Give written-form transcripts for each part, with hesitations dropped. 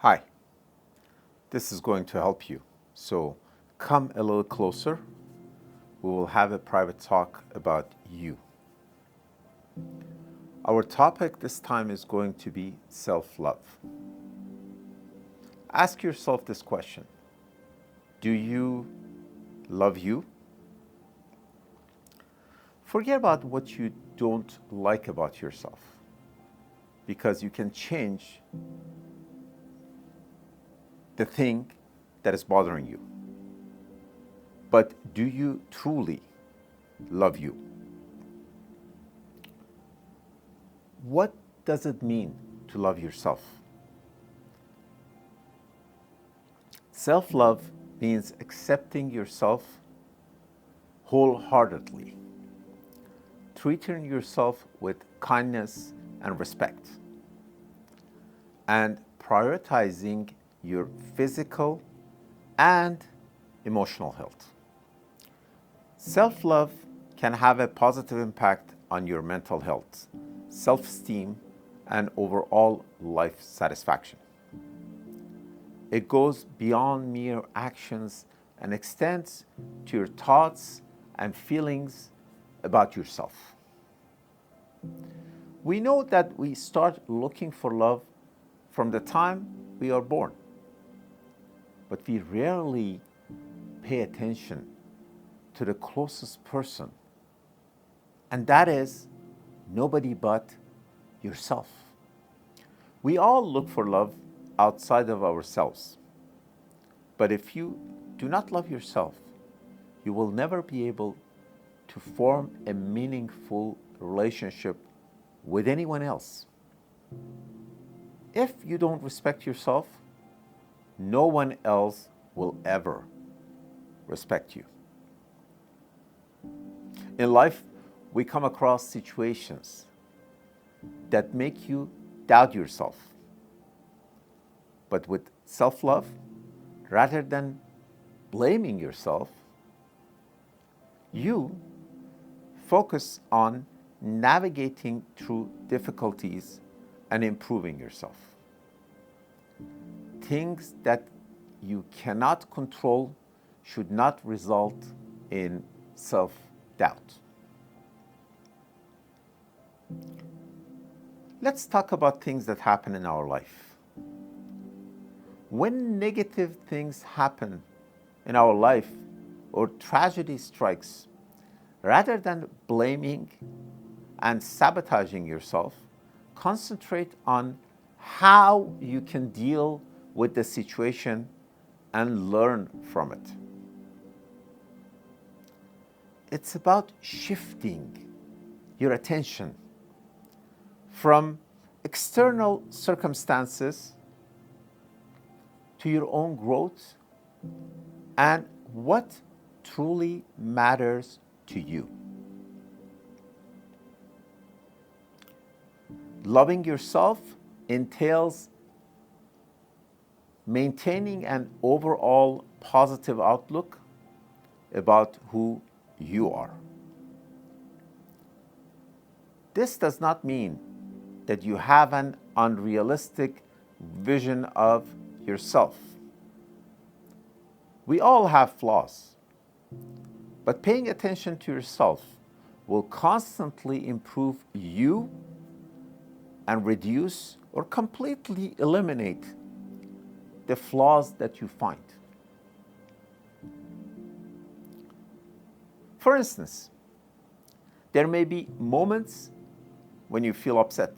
Hi, this is going to help you. So come a little closer. We will have a private talk about you. Our topic this time is going to be self-love. Ask yourself this question. Do you love you? Forget about what you don't like about yourself, because you can change the thing that is bothering you. But do you truly love you? What does it mean to love yourself? Self-love means accepting yourself wholeheartedly, treating yourself with kindness and respect, and prioritizing your physical and emotional health. Self-love can have a positive impact on your mental health, self-esteem, and overall life satisfaction. It goes beyond mere actions and extends to your thoughts and feelings about yourself. We know that we start looking for love from the time we are born, but we rarely pay attention to the closest person, and that is nobody but yourself. We all look for love outside of ourselves, but if you do not love yourself, you will never be able to form a meaningful relationship with anyone else. If you don't respect yourself, no one else will ever respect you. In life, we come across situations that make you doubt yourself. But with self-love, rather than blaming yourself, you focus on navigating through difficulties and improving yourself. Things that you cannot control should not result in self-doubt. Let's talk about things that happen in our life. When negative things happen in our life or tragedy strikes, rather than blaming and sabotaging yourself, concentrate on how you can deal with the situation and learn from it. It's about shifting your attention from external circumstances to your own growth and what truly matters to you. Loving yourself entails maintaining an overall positive outlook about who you are. This does not mean that you have an unrealistic vision of yourself. We all have flaws, but paying attention to yourself will constantly improve you and reduce or completely eliminate the flaws that you find. For instance, there may be moments when you feel upset,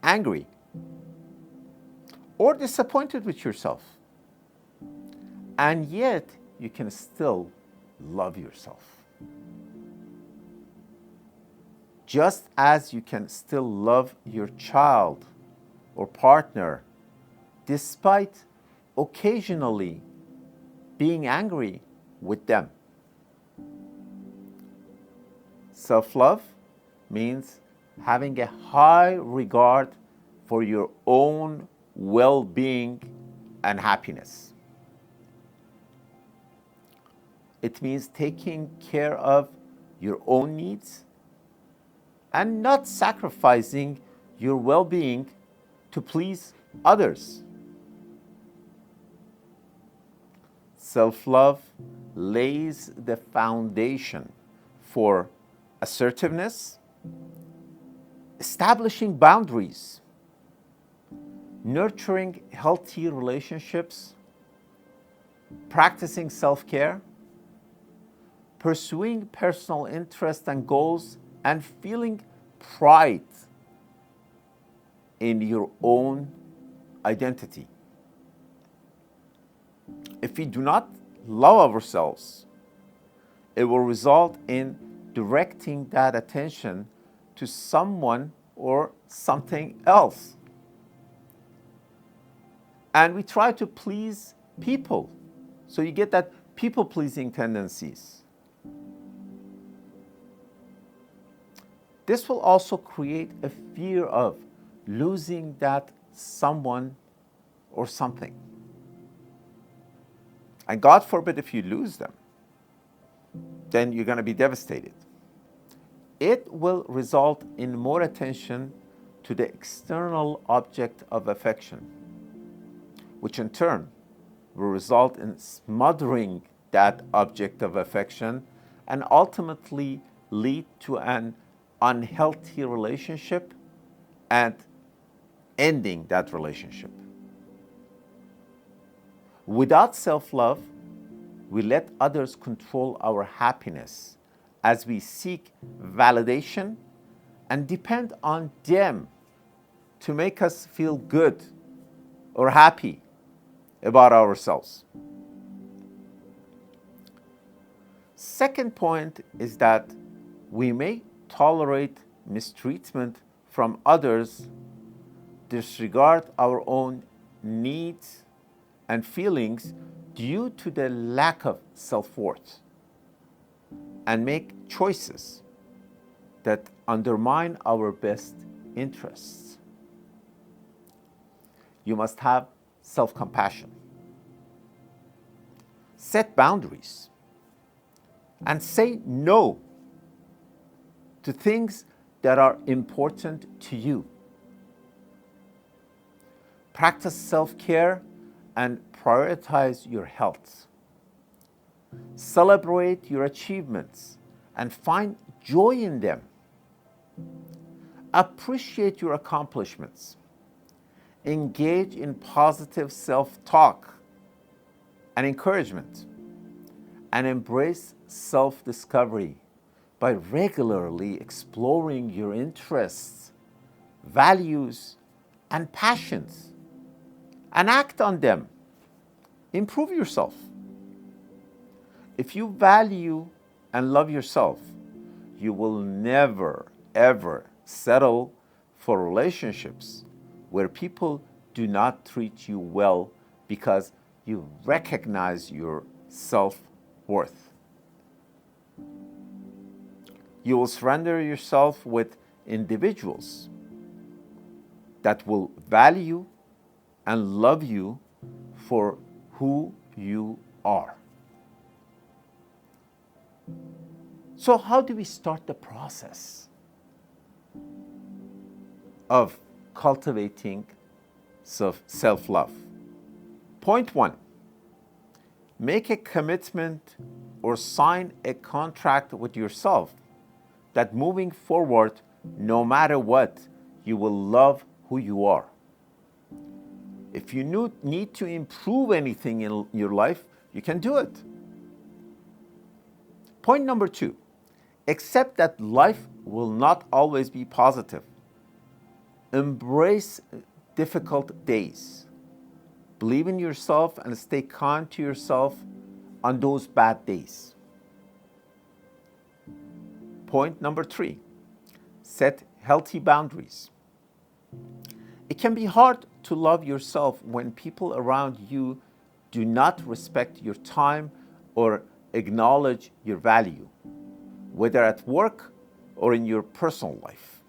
angry, or disappointed with yourself, and yet you can still love yourself. Just as you can still love your child or partner despite occasionally being angry with them. Self-love means having a high regard for your own well-being and happiness. It means taking care of your own needs and not sacrificing your well-being to please others. Self-love lays the foundation for assertiveness, establishing boundaries, nurturing healthy relationships, practicing self-care, pursuing personal interests and goals, and feeling pride in your own identity. If we do not love ourselves, it will result in directing that attention to someone or something else. And we try to please people. So you get that people-pleasing tendencies. This will also create a fear of losing that someone or something. And God forbid if you lose them, then you're going to be devastated. It will result in more attention to the external object of affection, which in turn will result in smothering that object of affection and ultimately lead to an unhealthy relationship and ending that relationship. Without self-love, we let others control our happiness as we seek validation and depend on them to make us feel good or happy about ourselves. Second point is that we may tolerate mistreatment from others, disregard our own needs and feelings due to the lack of self-worth, and make choices that undermine our best interests. You must have self-compassion. Set boundaries and say no to things that are important to you. Practice self-care and prioritize your health. Celebrate your achievements and find joy in them. Appreciate your accomplishments. Engage in positive self-talk and encouragement, and embrace self-discovery by regularly exploring your interests, values, and passions, and act on them. Improve yourself. If you value and love yourself, you will never, ever settle for relationships where people do not treat you well because you recognize your self-worth. You will surrender yourself with individuals that will value and love you for who you are. So how do we start the process of cultivating self-love? Point 1, make a commitment or sign a contract with yourself that moving forward, no matter what, you will love who you are. If you need to improve anything in your life, you can do it. Point number 2, accept that life will not always be positive. Embrace difficult days. Believe in yourself and stay kind to yourself on those bad days. Point number 3, set healthy boundaries. It can be hard to love yourself when people around you do not respect your time or acknowledge your value, whether at work or in your personal life.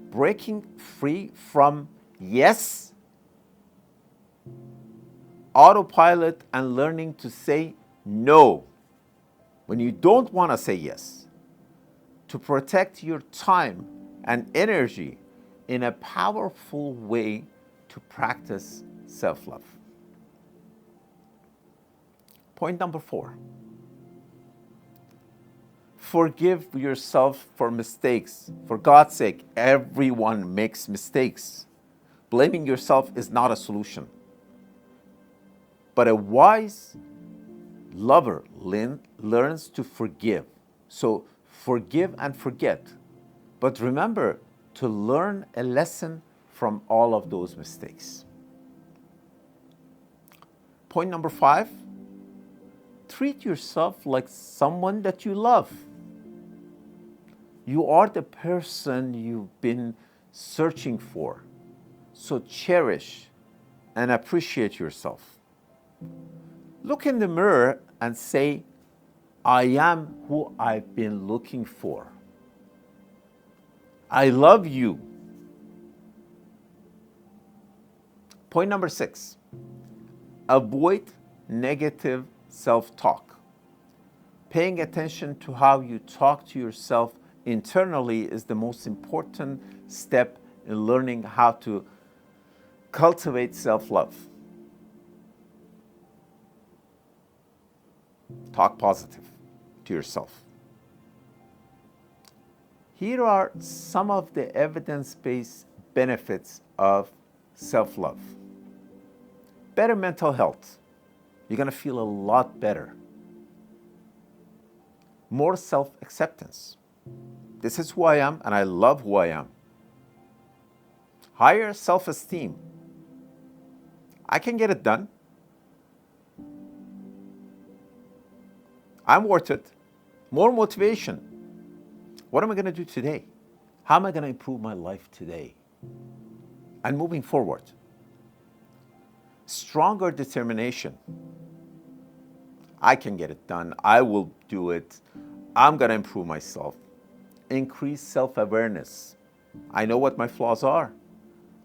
Breaking free from yes, autopilot, and learning to say no when you don't want to say yes, to protect your time and energy in a powerful way to practice self-love. Point number 4. Forgive yourself for mistakes. For God's sake, everyone makes mistakes. Blaming yourself is not a solution. But a wise lover learns to forgive. So forgive and forget. But remember to learn a lesson from all of those mistakes. Point number 5, treat yourself like someone that you love. You are the person you've been searching for. So cherish and appreciate yourself. Look in the mirror and say, I am who I've been looking for. I love you. Point number 6, avoid negative self-talk. Paying attention to how you talk to yourself internally is the most important step in learning how to cultivate self-love. Talk positive to yourself. Here are some of the evidence-based benefits of self-love. Better mental health. You're going to feel a lot better. More self-acceptance. This is who I am, and I love who I am. Higher self-esteem. I can get it done. I'm worth it. More motivation. What am I going to do today? How am I going to improve my life today? And moving forward. Stronger determination. I can get it done. I will do it. I'm going to improve myself. Increased self-awareness. I know what my flaws are.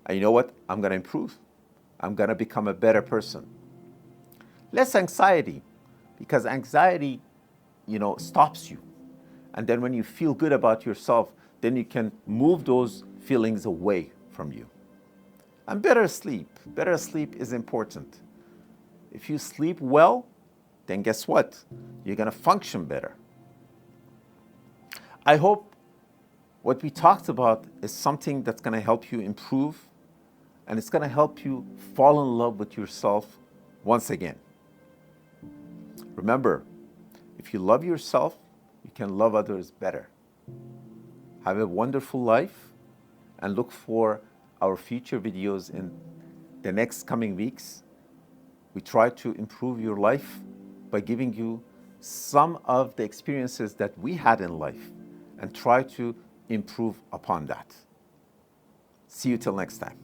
And you know what? I'm going to improve. I'm going to become a better person. Less anxiety, because anxiety, stops you. And then when you feel good about yourself, then you can move those feelings away from you. And better sleep. Better sleep is important. If you sleep well, then guess what? You're going to function better. I hope what we talked about is something that's going to help you improve, and it's going to help you fall in love with yourself once again. Remember, if you love yourself, you can love others better. Have a wonderful life, and look for our future videos in the next coming weeks. We try to improve your life by giving you some of the experiences that we had in life and try to improve upon that. See you till next time.